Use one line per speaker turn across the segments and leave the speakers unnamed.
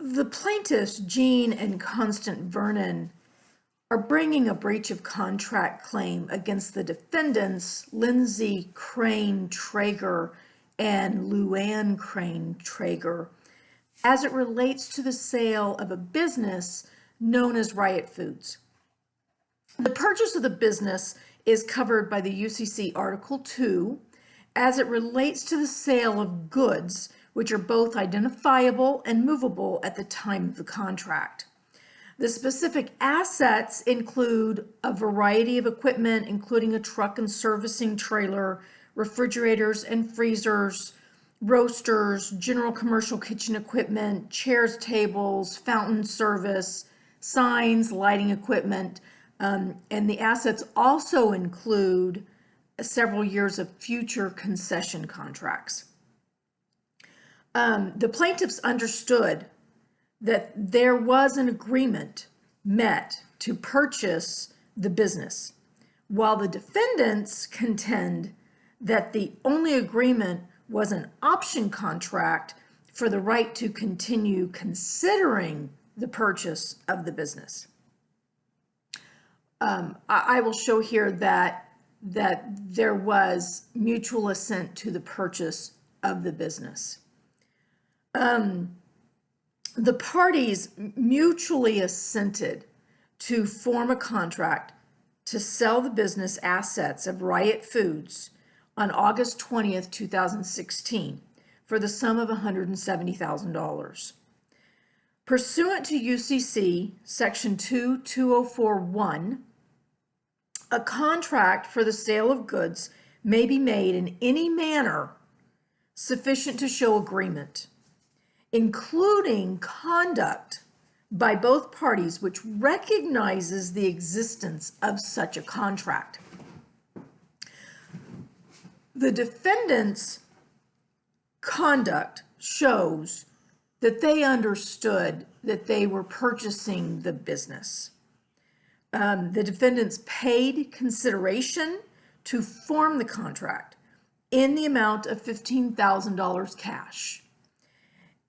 The plaintiffs, Jean and Constant Vernon, are bringing a breach of contract claim against the defendants, Lindsay Crane Traeger and Luann Crane Traeger, as it relates to the sale of a business known as Riot Foods. The purchase of the business is covered by the UCC Article 2 as it relates to the sale of goods which are both identifiable and movable at the time of the contract. The specific assets include a variety of equipment, including a truck and servicing trailer, refrigerators and freezers, roasters, general commercial kitchen equipment, chairs, tables, fountain service, signs, lighting equipment, and the assets also include several years of future concession contracts. The plaintiffs understood that there was an agreement met to purchase the business, while the defendants contend that the only agreement was an option contract for the right to continue considering the purchase of the business. I will show here that there was mutual assent to the purchase of the business. The parties mutually assented to form a contract to sell the business assets of Riot Foods on August 20th, 2016 for the sum of $170,000. Pursuant to UCC Section 22041, a contract for the sale of goods may be made in any manner sufficient to show agreement, including conduct by both parties which recognizes the existence of such a contract. The defendant's conduct shows that they understood that they were purchasing the business. The defendants paid consideration to form the contract in the amount of $15,000 cash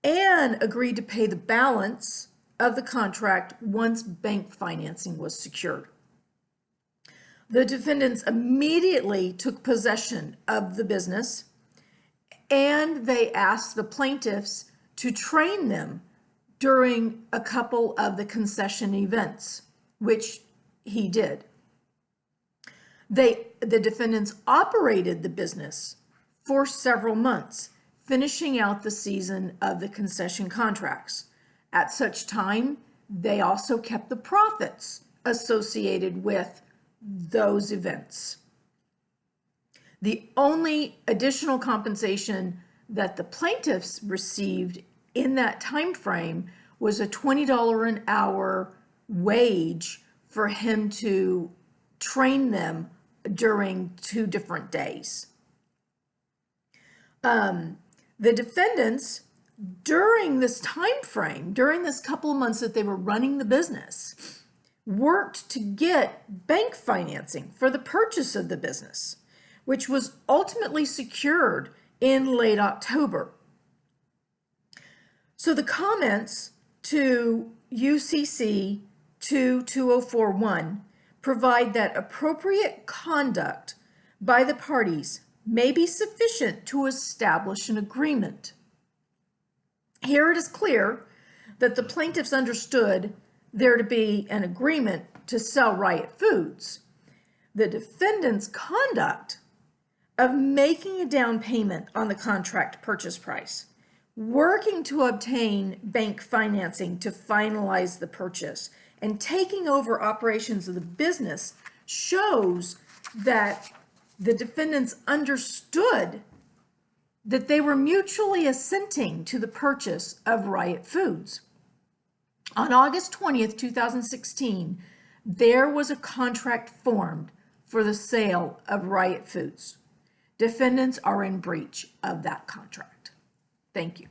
and agreed to pay the balance of the contract once bank financing was secured. The defendants immediately took possession of the business, and they asked the plaintiffs to train them during a couple of the concession events, which he did. The defendants operated the business for several months, finishing out the season of the concession contracts. At such time, they also kept the profits associated with those events. The only additional compensation that the plaintiffs received in that time frame was a $20 an hour wage for him to train them during 2 different days. The defendants, during this time frame, during this couple of months that they were running the business, worked to get bank financing for the purchase of the business, which was ultimately secured in late October. So the comments to UCC 22041 provide that appropriate conduct by the parties may be sufficient to establish an agreement. Here it is clear that the plaintiffs understood there to be an agreement to sell Riot Foods. The defendant's conduct of making a down payment on the contract purchase price, working to obtain bank financing to finalize the purchase, and taking over operations of the business shows that the defendants understood that they were mutually assenting to the purchase of Riot Foods. On August 20th, 2016, there was a contract formed for the sale of Riot Foods. Defendants are in breach of that contract. Thank you.